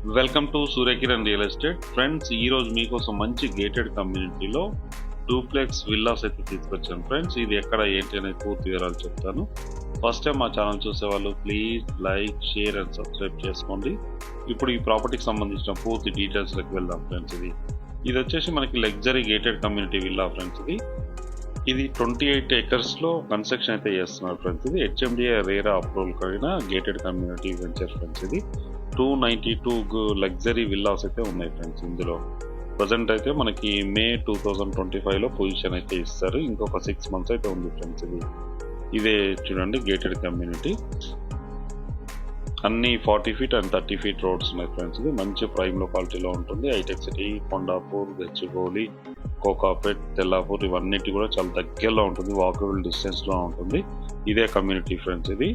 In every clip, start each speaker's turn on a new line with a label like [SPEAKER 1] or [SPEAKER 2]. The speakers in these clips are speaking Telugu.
[SPEAKER 1] Welcome to Surya Kiran real estate friends. ఈరోజు మీకోసం మంచి గేటెడ్ కమ్యూనిటీలో డూప్లెక్స్ విల్లాస్ అయితే తీసుకొచ్చాను ఫ్రెండ్స్. ఇది ఎక్కడ ఏంటి అనేది పూర్తి వివరాలు చెప్తాను. ఫస్ట్ టైం మా ఛానల్ చూసేవాళ్ళు please like, share and subscribe చేసుకోండి. ఇప్పుడు ఈ ప్రాపర్టీకి సంబంధించిన పూర్తి డీటెయిల్స్లోకి వెళ్దాం ఫ్రెండ్స్. ఇది వచ్చేసి మనకి luxury gated community villa friends. ఇది 28 acres కన్స్ట్రక్షన్ అయితే చేస్తున్నారు ఫ్రెండ్స్. ఇది హెచ్ఎండిఏ రేరా అప్రూవల్ కలిగిన గేటెడ్ కమ్యూనిటీ వెంచర్ ఫ్రెండ్స్. ఇది 292 లగ్జరీ విల్లాస్ అయితే ఉన్నాయి ఫ్రెండ్స్. ఇందులో ప్రజెంట్ అయితే మనకి మే 2025లో పొజిషన్ అయితే ఇస్తారు. ఇంకొక 6 months అయితే ఉంది ఫ్రెండ్స్. ఇదే చూడండి గేటెడ్ కమ్యూనిటీ. అన్ని 40 feet అండ్ 30 feet రోడ్స్ ఉన్నాయి ఫ్రెండ్స్. ఇది మంచి ప్రైమ్ లొకాలిటీలో ఉంటుంది. హైటెక్ సిటీ, కొండాపూర్, గచ్చిబౌలి, కోకాపేట్, తెల్లాపూర్ ఇవన్నిటి కూడా చాలా దగ్గరలో ఉంటుంది. వాకబుల్ డిస్టెన్స్లో ఉంటుంది. ఇదే కమ్యూనిటీ ఫ్రెండ్స్. ఇది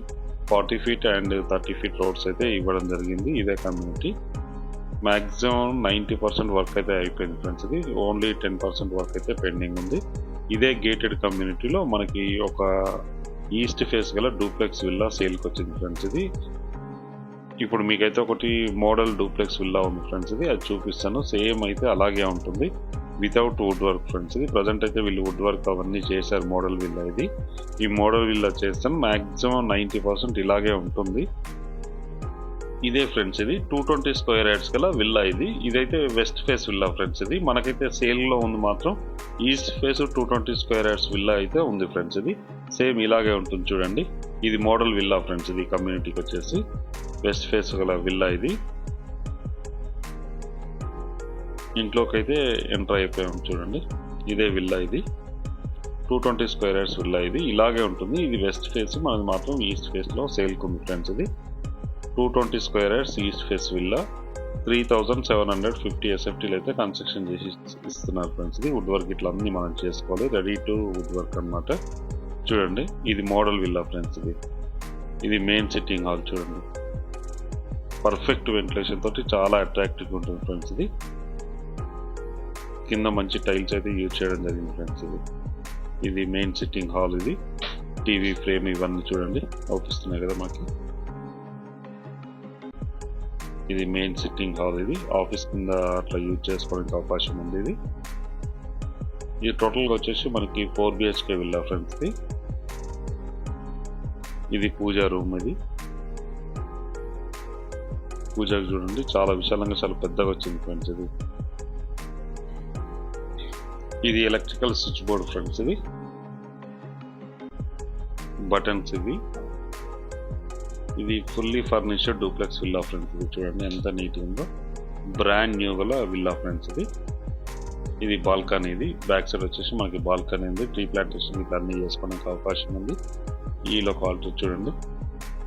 [SPEAKER 1] 40 feet అండ్ 30 feet రోడ్స్ అయితే ఇవ్వడం జరిగింది. ఇదే కమ్యూనిటీ. మ్యాక్సిమం 90% వర్క్ అయితే అయిపోయింది ఫ్రెండ్స్. ఇది ఓన్లీ 10% వర్క్ అయితే పెండింగ్ ఉంది. ఇదే గేటెడ్ కమ్యూనిటీలో మనకి ఒక ఈస్ట్ ఫేస్ గల డూప్లెక్స్ విల్లా సేల్కి వచ్చింది ఫ్రెండ్స్. ఇది ఇప్పుడు మీకైతే ఒకటి మోడల్ డూప్లెక్స్ విల్లా ఉంది ఫ్రెండ్స్. అది చూపిస్తాను. సేమ్ అయితే అలాగే ఉంటుంది వితౌట్ వుడ్ వర్క్ ఫ్రెండ్స్. ఇది ప్రజెంట్ అయితే వీళ్ళు వుడ్ వర్క్ అవన్నీ చేశారు మోడల్ విల్లా. ఈ మోడల్ విల్లా చేస్తాను మ్యాక్సిమం 90% ఇలాగే ఉంటుంది. ఇదే ఫ్రెండ్స్. ఇది 220 square yards గల విల్లా. ఇదైతే వెస్ట్ ఫేస్ విల్లా ఫ్రెండ్స్. ఇది మనకైతే సేల్లో ఉంది మాత్రం east face 220 square yards villa అయితే ఉంది ఫ్రెండ్స్. ఇది సేమ్ ఇలాగే ఉంటుంది చూడండి. ఇది మోడల్ విల్లా ఫ్రెండ్స్. ఇది కమ్యూనిటీకి వచ్చేసి వెస్ట్ ఫేస్ గల విల్లా. ఇది ఇంట్లోకి అయితే ఎంటర్ అయిపోయాం చూడండి. ఇదే విల్లా. ఇది 220 square yards విల్లా. ఇది ఇలాగే ఉంటుంది. ఇది వెస్ట్ ఫేస్, మనది మాత్రం ఈస్ట్ ఫేస్లో సేల్కి ఉంది ఫ్రెండ్స్. ఇది 220 square yards east face villa. 3750 SFTలు అయితే కన్స్ట్రక్షన్ చేసి ఇస్తున్నారు ఫ్రెండ్స్. ఇది వుడ్ వర్క్ ఇట్లా అన్ని మనం చేసుకోవాలి. రెడీ టు వుడ్ వర్క్ అనమాట. చూడండి ఇది మోడల్ విల్లా ఫ్రెండ్స్. ఇది మెయిన్ సిట్టింగ్ హాల్ చూడండి. పర్ఫెక్ట్ వెంటిలేషన్ తోటి చాలా అట్రాక్టివ్గా ఉంటుంది ఫ్రెండ్స్. ఇది కింద మంచి టైల్స్ అయితే యూజ్ చేయడం జరిగింది ఫ్రెండ్స్. ఇది మెయిన్ సిట్టింగ్ హాల్. ఇది టీవీ ఫ్రేమ్ ఇవన్నీ చూడండి అవుపిస్తున్నాయి కదా మనకి. ఇది మెయిన్ సిట్టింగ్ హాల్. ఇది ఆఫీస్ కింద అట్లా యూజ్ చేసుకోవడానికి అవకాశం ఉంది. ఇది టోటల్గా వచ్చేసి మనకి 4 BHK విల్లా ఫ్రెండ్స్. ఇది పూజా రూమ్. పూజకు చూడండి చాలా విశాలంగా చాలా పెద్దగా వచ్చింది ఫ్రెండ్స్. ఇది ఎలక్ట్రికల్ స్విచ్ బోర్డ్ ఫ్రెండ్స్. ఇది బటన్స్. ఇది fully furnished duplex villa friends. ఇది చూడండి ఎంత నీట్గా ఉందో. బ్రాండ్ న్యూ గల విల్లా ఫ్రెండ్స్. ఇది బాల్కనీ. ఇది బ్యాక్ సైడ్ వచ్చేసి మనకి బాల్కనీ ఉంది. ట్రీ ప్లాంటేషన్ ఇట్లా అన్ని చేసుకోవడానికి అవకాశం ఉంది. ఈ లొకాలిటీ చూడండి.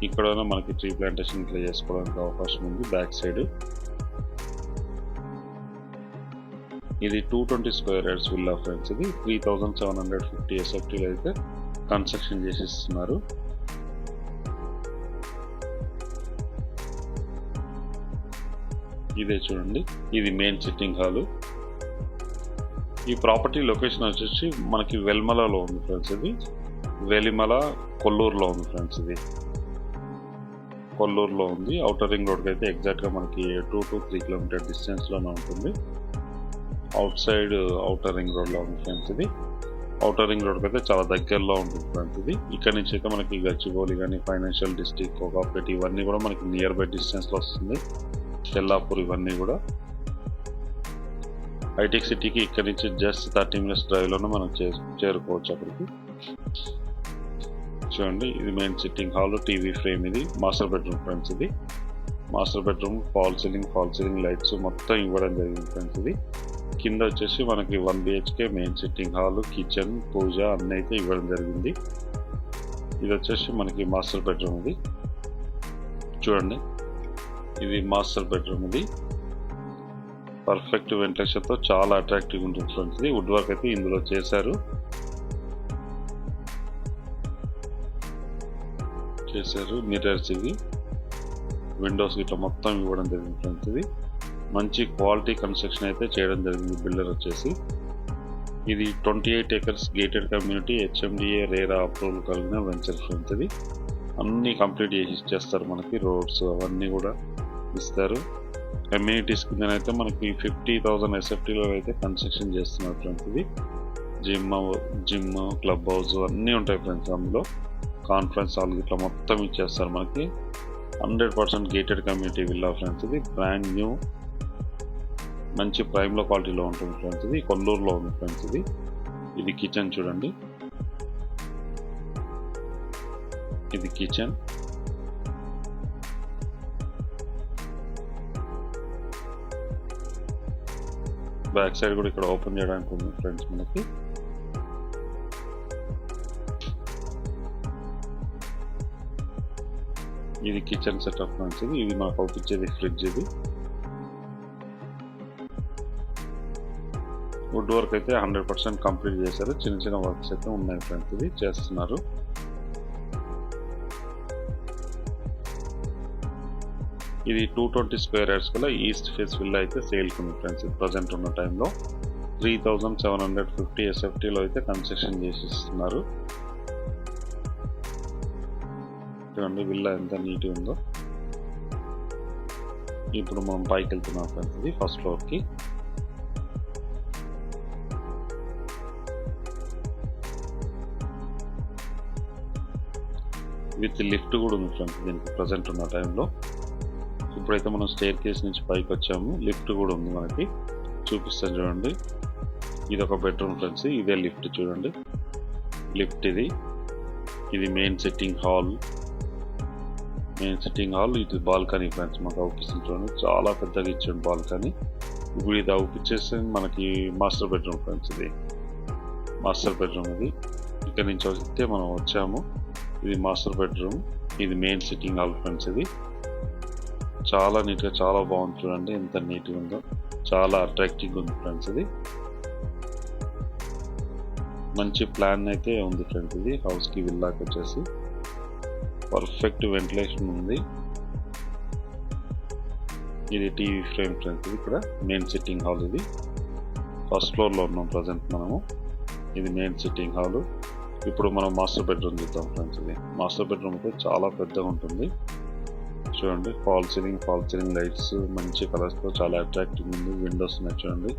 [SPEAKER 1] ఇక్కడ మనకి ట్రీ ప్లాంటేషన్ ఇట్లా చేసుకోవడానికి అవకాశం ఉంది బ్యాక్ సైడ్. ఇది 220 square yards విల్లా ఫ్రెండ్స్. ఇది 3750 SFTలు అయితే కన్స్ట్రక్షన్ చేసి ఇస్తున్నారు. ఇదే చూడండి. ఇది మెయిన్ సిట్టింగ్ హాల్. ఈ ప్రాపర్టీ లొకేషన్ వచ్చేసి మనకి వెల్మలలో ఉంది ఫ్రెండ్స్. ఇది వెలిమల కొల్లూరులో ఉంది ఫ్రెండ్స్. ఇది కొల్లూరులో ఉంది. ఔటర్ రింగ్ రోడ్కి అయితే ఎగ్జాక్ట్గా మనకి 2 to 3 kilometer డిస్టెన్స్లోనే ఉంటుంది. అవుట్ సైడ్ ఔటర్ రింగ్ రోడ్లో ఉంది ఫ్రెండ్స్. ఇది ఔటర్ రింగ్ రోడ్కి అయితే చాలా దగ్గరలో ఉంటుంది ఫ్రెండ్స్. ఇది ఇక్కడ నుంచి అయితే మనకి గచ్చిబౌలి కానీ, ఫైనాన్షియల్ డిస్ట్రిక్ట్, కోకాపేట్ ఇవన్నీ కూడా మనకి నియర్ బై డిస్టెన్స్లో వస్తుంది. తెల్లాపూర్ ఇవన్నీ కూడా. హైటెక్ సిటీకి ఇక్కడ నుంచి జస్ట్ 30 minutes డ్రైవ్లోనే మనం చేరుకోవచ్చు అక్కడికి. చూడండి ఇది main sitting hall. TV frame. ఇది మాస్టర్ బెడ్రూమ్ ఫ్రెండ్స్. ఇది master bedroom. Fall ceiling lights మొత్తం ఇవ్వడం జరిగింది ఫ్రెండ్స్. ఇది కింద వచ్చేసి మనకి 1 BHK main sitting hall, kitchen, puja అన్నీ అయితే ఇవ్వడం జరిగింది. ఇది వచ్చేసి మనకి మాస్టర్ బెడ్రూమ్. ఇది చూడండి. ఇది మాస్టర్ బెడ్రూమ్. ఇది పర్ఫెక్ట్ వెంటిలేషన్తో చాలా అట్రాక్టివ్ ఉంటుంది ఫ్రెండ్స్. ఇది వుడ్ వర్క్ అయితే ఇందులో చేశారు. మిర్రర్స్. ఇవి విండోస్ ఇట్లా మొత్తం ఇవ్వడం జరిగింది ఫ్రెండ్స్. ఇది మంచి క్వాలిటీ కన్స్ట్రక్షన్ అయితే చేయడం జరిగింది బిల్డర్ వచ్చేసి. ఇది 28 acres gated community HMDA RERA approval కలిగిన వెంచర్ ఫ్రెండ్స్. ఇది అన్నీ కంప్లీట్ చేసి ఇచ్చేస్తారు మనకి. రోడ్స్ అవన్నీ కూడా ఇస్తారు. అమ్యూనిటీస్ కిందనైతే మనకి 50,000 ఎస్ఎఫ్టీలో అయితే కన్స్ట్రక్షన్ చేస్తున్నారు ఫ్రెండ్స్. ఇది జిమ్ క్లబ్ హౌస్ అన్నీ ఉంటాయి ఫ్రెండ్స్. అందులో కాన్ఫరెన్స్ హాల్ ఇట్లా మొత్తం ఇచ్చేస్తారు మనకి. 100% గేటెడ్ కమ్యూనిటీ విల్లా ఫ్రెండ్స్. ఇది బ్రాండ్ న్యూ, మంచి ప్రైమ్లో క్వాలిటీలో ఉంటుంది ఫ్రెండ్స్. ఇది కొల్లూరులో ఉంది ఫ్రెండ్స్. ఇది కిచెన్ చూడండి. ఇది కిచెన్. బ్యాక్ సైడ్ కూడా ఇక్కడ ఓపెన్ చేయడానికి ఉంది ఫ్రెండ్స్ మనకి. ఇది కిచెన్ సెటప్ ఫ్రెండ్స్. ఇది మనకు అవుపించేది ఫ్రిడ్జ్. ఇది వుడ్ వర్క్ అయితే 100% కంప్లీట్ చేశారు. చిన్న చిన్న వర్క్స్ అయితే ఉన్నాయి ఫ్రెండ్స్. ఇది చేస్తున్నారు. ఇది 220 స్క్వేర్ యార్డ్స్ కల్లా ఈస్ట్ ఫేస్ విల్లా అయితే సేల్కి ఉంది ఫ్రెండ్స్. ప్రజెంట్ ఉన్న టైంలో 3,750 ఎస్ఎఫ్టీలో అయితే కన్స్ట్రక్షన్ చేసి ఇస్తున్నారు. చూడండి విల్లా ఎంత నీట్గా ఉందో. ఇప్పుడు మనం పైకి వెళ్తున్నాం ఫ్రెండ్స్. ఇది ఫస్ట్ ఫ్లోర్కి. విత్ లిఫ్ట్ కూడా ఉంది ఫ్రెండ్స్ దీనికి ప్రజెంట్ ఉన్న టైంలో. ఇప్పుడైతే మనం స్టేర్ కేస్ నుంచి పైకి వచ్చాము. లిఫ్ట్ కూడా ఉంది మనకి, చూపిస్తాను చూడండి. ఇది ఒక బెడ్రూమ్ ఫ్రెండ్స్. ఇదే లిఫ్ట్ చూడండి. లిఫ్ట్ ఇది మెయిన్ సిట్టింగ్ హాల్. ఇది బాల్కనీ ఫ్రెండ్స్. మాకు అవుపిస్తుంది చూడండి. చాలా పెద్దగా ఇచ్చాడు బాల్కనీ. ఇప్పుడు ఇది అవుపిచ్చేసి మనకి మాస్టర్ బెడ్రూమ్ ఫ్రెండ్స్. ఇది మాస్టర్ బెడ్రూమ్. ఇది ఇక్కడ నుంచి వస్తే మనం వచ్చాము. ఇది మాస్టర్ బెడ్రూమ్. ఇది మెయిన్ సిట్టింగ్ హాల్ ఫ్రెండ్స్. ఇది చాలా నీట్గా, చాలా బాగుంది చూడండి. ఎంత నీట్గా ఉందో, చాలా అట్రాక్టివ్గా ఉంది ఫ్రెండ్స్. ఇది మంచి ప్లాన్ అయితే ఉంది ఫ్రెండ్స్. ఇది హౌస్కి విల్లాకి వచ్చేసి పర్ఫెక్ట్ వెంటిలేషన్ ఉంది. ఇది టీవీ ఫ్రేమ్ ఫ్రెండ్స్. ఇది ఇక్కడ మెయిన్ సిట్టింగ్ హాల్. ఇది ఫస్ట్ ఫ్లోర్లో ఉన్నాం ప్రజెంట్ మనము. ఇది మెయిన్ సిట్టింగ్ హాల్. ఇప్పుడు మనం మాస్టర్ బెడ్రూమ్ చూద్దాం ఫ్రెండ్స్. ఇది మాస్టర్ బెడ్రూమ్ అయితే చాలా పెద్దగా ఉంటుంది చూడండి. ఫాల్ సీలింగ్ లైట్స్ మంచి కలర్స్తో చాలా అట్రాక్టివ్ ఉంది. విండోస్ ఉన్నాయి చూడండి.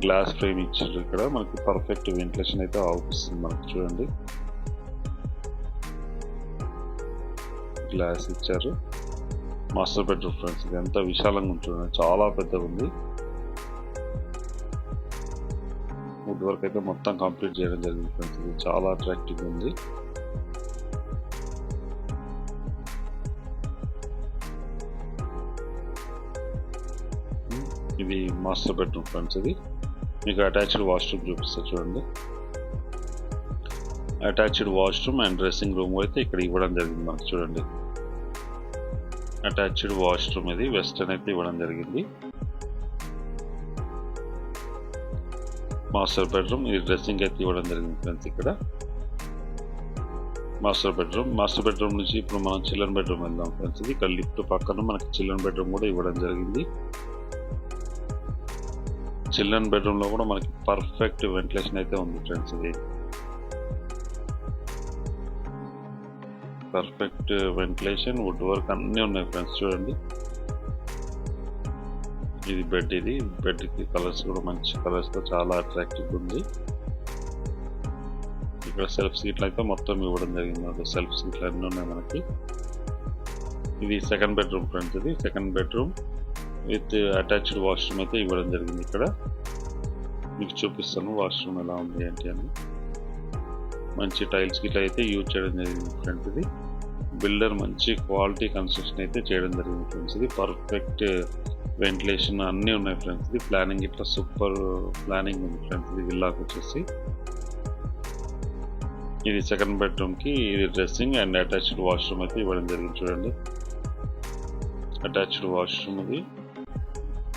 [SPEAKER 1] గ్లాస్ ఫ్రేమ్ ఇచ్చారు. ఇక్కడ మనకి పర్ఫెక్ట్ వెంటిలేషన్ అయితే అవుపిస్తుంది మనకి చూడండి. గ్లాస్ ఇచ్చారు. Master bedroom friends. ఇది ఎంత విశాలంగా ఉంటుంది, చాలా పెద్దగా ఉంది. వుడ్ వర్క్ అయితే మొత్తం కంప్లీట్ చేయడం జరిగింది ఫ్రెండ్స్. ఇది చాలా అట్రాక్టివ్గా ఉంది. ఇది మాస్టర్ బెడ్రూమ్ ఫ్రెండ్స్. ఇది మీకు అటాచ్డ్ వాష్రూమ్ చూపిస్తా చూడండి. Attached washroom and dressing room అయితే ఇక్కడ ఇవ్వడం జరిగింది మనకు చూడండి. Attached washroom. ఇది వెస్టర్న్ అయితే ఇవ్వడం జరిగింది. Master bedroom. ఇది డ్రెస్సింగ్ అయితే ఇవ్వడం జరిగింది ఫ్రెండ్స్. ఇక్కడ మాస్టర్ బెడ్రూమ్ నుంచి ఇప్పుడు మనం చిల్డ్రన్ బెడ్రూమ్ వెళ్దాం ఫ్రెండ్స్. ఇది ఇక్కడ లిఫ్ట్ పక్కన మనకి చిల్డ్రన్ బెడ్రూమ్ కూడా ఇవ్వడం జరిగింది. చిల్డ్రన్ బెడ్రూమ్లో కూడా మనకి పర్ఫెక్ట్ వెంటిలేషన్ అయితే ఉంది ఫ్రెండ్స్. ఇది పర్ఫెక్ట్ వెంటిలేషన్, వుడ్ వర్క్ అన్నీ ఉన్నాయి ఫ్రెండ్స్ చూడండి. ఇది బెడ్కి కలర్స్ కూడా మంచి కలర్స్తో చాలా అట్రాక్టివ్గా ఉంది. ఇక్కడ సెల్ఫ్ సీట్లు అయితే మొత్తం ఇవ్వడం జరిగింది. సెల్ఫ్ సీట్లు అన్నీ ఉన్నాయి మనకి. ఇది సెకండ్ బెడ్రూమ్ ఫ్రెండ్స్. ఇది second bedroom with attached washroom అయితే ఇవ్వడం జరిగింది. ఇక్కడ మీకు చూపిస్తాను వాష్రూమ్ ఎలా ఉంది ఏంటి అని. మంచి టైల్స్ గిట్లా అయితే యూజ్ చేయడం జరిగింది ఫ్రెండ్స్. ఇది బిల్డర్ మంచి క్వాలిటీ కన్స్ట్రక్షన్ అయితే చేయడం జరిగింది ఫ్రెండ్స్. ఇది పర్ఫెక్ట్ వెంటిలేషన్ అన్నీ ఉన్నాయి ఫ్రెండ్స్. ఇది ప్లానింగ్ ఇట్లా సూపర్ ప్లానింగ్ ఉంది ఫ్రెండ్స్. ఇది విల్లాకి వచ్చేసి ఇది సెకండ్ బెడ్రూమ్కి ఇది డ్రెస్సింగ్ అండ్ అటాచ్డ్ వాష్రూమ్ అయితే ఇవ్వడం జరిగింది చూడండి. Attached washroom. ఇది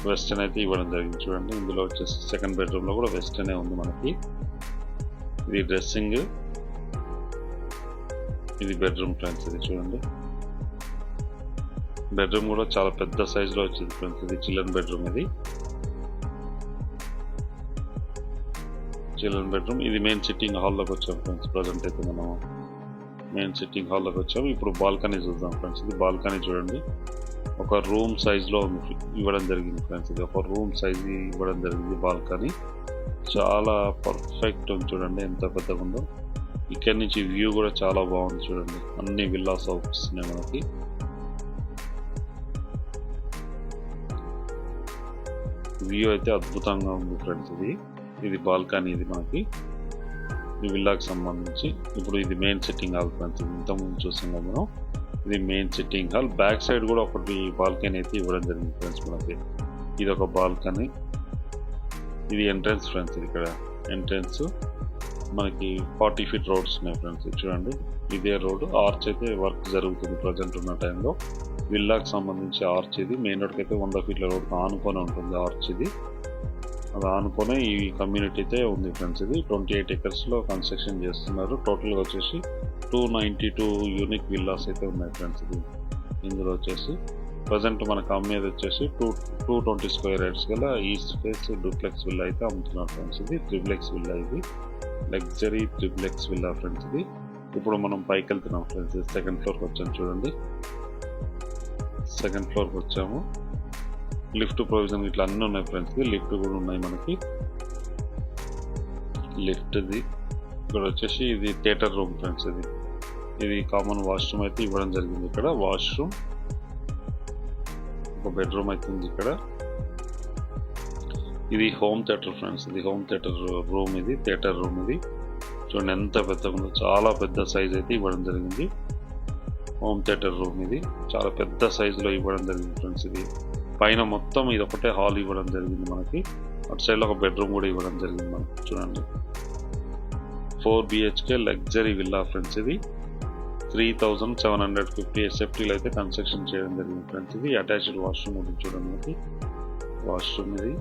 [SPEAKER 1] వెస్టర్న్ అయితే ఇవ్వడం జరిగింది చూడండి. ఇందులో వచ్చేసి సెకండ్ బెడ్రూమ్లో కూడా వెస్టర్నే ఉంది మనకి. ఇది డ్రెస్సింగ్. ఇది బెడ్రూమ్ ఫ్రెండ్స్. ఇది చూడండి. బెడ్రూమ్ కూడా చాలా పెద్ద సైజులో వచ్చింది ఫ్రెండ్స్. ఇది చిల్డ్రన్ బెడ్రూమ్. ఇది చిల్డ్రన్ బెడ్రూమ్. ఇది మెయిన్ సిట్టింగ్ హాల్లోకి వచ్చాం ఫ్రెండ్స్. ప్రజెంట్ అయితే మనం మెయిన్ సిట్టింగ్ హాల్లోకి వచ్చాము. ఇప్పుడు బాల్కనీ చూద్దాం ఫ్రెండ్స్. ఇది బాల్కనీ చూడండి. ఒక రూమ్ సైజ్లో ఇవ్వడం జరిగింది ఫ్రెండ్స్. ఇది ఒక రూమ్ సైజ్ ఇవ్వడం జరిగింది. బాల్కనీ చాలా పర్ఫెక్ట్ ఉంది చూడండి ఎంత పెద్దగా ఉందో. ఇక్కడి నుంచి వ్యూ కూడా చాలా బాగుంది చూడండి. అన్ని విల్లాస్ అవుపిస్తున్నాయి మనకి. వ్యూ అయితే అద్భుతంగా ఉంది ఫ్రెండ్స్. ఇది బాల్కనీ. ఇది మనకి ఈ విల్లాకి సంబంధించి. ఇప్పుడు ఇది మెయిన్ సిట్టింగ్ హాల్ ఫ్రెండ్స్. ఇంతకుముందు చూసాం కదా మనం. ఇది main sitting hall. Back side కూడా ఒకటి బాల్కనీ అయితే ఇవ్వడం జరిగింది ఫ్రెండ్స్ మనకి. ఇది ఒక బాల్కనీ. ఇది ఎంట్రన్స్ ఫ్రెండ్స్. ఇది ఇక్కడ ఎంట్రన్స్ మనకి 40 ఫీట్ రోడ్స్ ఉన్నాయి ఫ్రెండ్స్. చూడండి ఇదే రోడ్. ఆర్చ్ అయితే వర్క్ జరుగుతుంది ప్రజెంట్ ఉన్న టైంలో. విల్లాకి సంబంధించి ఆర్చ్ ఇది. మెయిన్ రోడ్కి అయితే 100 ఫీట్ల రోడ్ ఆనుకొని ఉంటుంది ఆర్చ్ ఇది. అది ఆనుకొని ఈ కమ్యూనిటీ అయితే ఉంది ఫ్రెండ్స్. ఇది 28 ఎకర్స్లో కన్స్ట్రక్షన్ చేస్తున్నారు. టోటల్గా వచ్చేసి 292 యూనిక్ విల్లాస్ అయితే ఉన్నాయి ఫ్రెండ్స్. ఇందులో వచ్చేసి ప్రజెంట్ మనకు అమ్మేది వచ్చేసి 220 స్క్వేర్ యార్డ్స్ గల ఈస్ట్ ఫేస్ డూప్లెక్స్ విల్లా అయితే అమ్ముతున్నారు ఫ్రెండ్స్. ఇది ట్రిప్లెక్స్ విల్లా. ఇది లగ్జరీ ట్రిప్లెక్స్ విల్లా ఫ్రెండ్స్. ఇది ఇప్పుడు మనం పైకి వెళ్తున్నాం ఫ్రెండ్స్. సెకండ్ ఫ్లోర్కి వచ్చాము చూడండి. సెకండ్ ఫ్లోర్కి వచ్చాము. లిఫ్ట్ ప్రొవిజన్ ఇట్లా అన్నీ ఉన్నాయి ఫ్రెండ్స్. లిఫ్ట్ కూడా ఉన్నాయి మనకి. లిఫ్ట్ది ఇక్కడ వచ్చేసి ఇది థియేటర్ రూమ్ ఫ్రెండ్స్. ఇది కామన్ వాష్రూమ్ అయితే ఇవ్వడం జరిగింది. ఇక్కడ వాష్రూమ్, ఒక బెడ్రూమ్ అయితే ఉంది ఇక్కడ. ఇది హోమ్ థియేటర్ ఫ్రెండ్స్. ఇది హోమ్ థియేటర్ రూమ్. ఇది థియేటర్ రూమ్. ఇది చూడండి ఎంత పెద్దగా ఉందో. చాలా పెద్ద సైజ్ అయితే ఇవ్వడం జరిగింది. Home theatre room. ఇది చాలా పెద్ద సైజులో ఇవ్వడం జరిగింది ఫ్రెండ్స్. ఇది పైన మొత్తం ఇది ఒకటే హాల్ ఇవ్వడం జరిగింది మనకి. అటు సైడ్లో ఒక బెడ్రూమ్ కూడా ఇవ్వడం జరిగింది మనకి. చూడండి 4 BHK లగ్జరీ విల్లా ఫ్రెండ్స్. ఇది 3750 SFTలో అయితే కన్స్ట్రక్షన్ చేయడం జరిగింది ఫ్రెండ్స్. ఇది అటాచ్డ్ వాష్రూమ్ ఉంటుంది చూడండి మనకి. వాష్రూమ్ ఇది.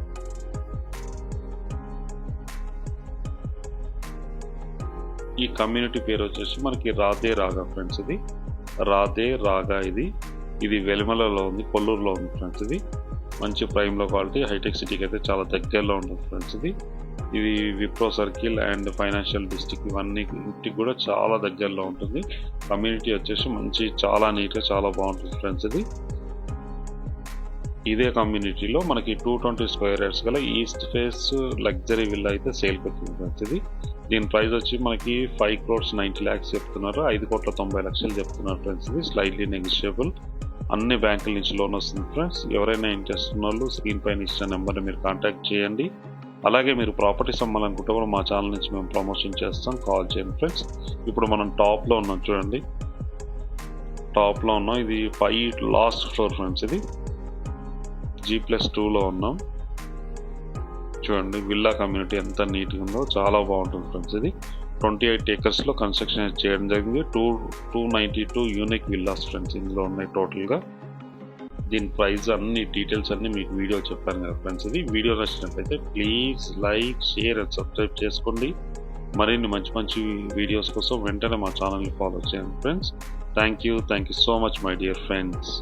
[SPEAKER 1] ఈ కమ్యూనిటీ పేరు వచ్చేసి మనకి రాధే రాగా ఫ్రెండ్స్. ఇది రాధే రాగా. ఇది వెలిమలలో ఉంది, కొల్లూరులో ఉంది ఫ్రెండ్స్. ఇది మంచి ప్రైమ్లో క్వాలిటీ. హైటెక్ సిటీకి అయితే చాలా దగ్గరలో ఉంటుంది ఫ్రెండ్స్. ఇది Wipro circle and financial district ఇవన్నిటికి కూడా చాలా దగ్గరలో ఉంటుంది. కమ్యూనిటీ వచ్చేసి మంచి చాలా నీట్గా చాలా బాగుంటుంది ఫ్రెండ్స్. ఇదే కమ్యూనిటీలో మనకి 220 స్క్వేర్ యార్డ్స్ గల ఈస్ట్ ఫేస్ లగ్జరీ విల్లా అయితే సేల్కి వచ్చింది ఫ్రెండ్స్. దీని ప్రైస్ వచ్చి మనకి 5,90,00,000 చెప్తున్నారు. 5,90,00,000 చెప్తున్నారు ఫ్రెండ్స్. ఇది స్లైట్లీ నెగిషియబుల్. అన్ని బ్యాంకుల నుంచి లోన్ వస్తుంది ఫ్రెండ్స్. ఎవరైనా ఇంట్రెస్ట్ ఉన్న వాళ్ళు స్క్రీన్ పైన ఇచ్చిన నెంబర్ని మీరు కాంటాక్ట్ చేయండి. అలాగే మీరు ప్రాపర్టీస్ అమ్మాలనుకుంటే కూడా మా ఛానల్ నుంచి మేము ప్రమోషన్ చేస్తాం. కాల్ చేయండి ఫ్రెండ్స్. ఇప్పుడు మనం టాప్లో ఉన్నాం చూడండి. టాప్లో ఉన్నాం. ఇది 5 లాస్ట్ ఫ్లోర్ ఫ్రెండ్స్. ఇది G+2లో ఉన్నాం. చూడండి విల్లా కమ్యూనిటీ ఎంత నీట్గా ఉందో. చాలా బాగుంటుంది ఫ్రెండ్స్. ఇది 28 ఎకర్స్లో కన్స్ట్రక్షన్ చేయడం జరిగింది. 292 యూనిక్ విల్లాస్ ఫ్రెండ్స్ ఇందులో ఉన్నాయి టోటల్గా. దీని ప్రైస్ అన్ని డీటెయిల్స్ అన్ని మీకు వీడియో చెప్పాను కదా ఫ్రెండ్స్. ఇది వీడియో నచ్చినట్లయితే please like, share and subscribe చేసుకోండి. మరిన్ని మంచి మంచి వీడియోస్ కోసం వెంటనే మా ఛానల్ని ఫాలో చేయండి friends. Thank you so much my dear friends.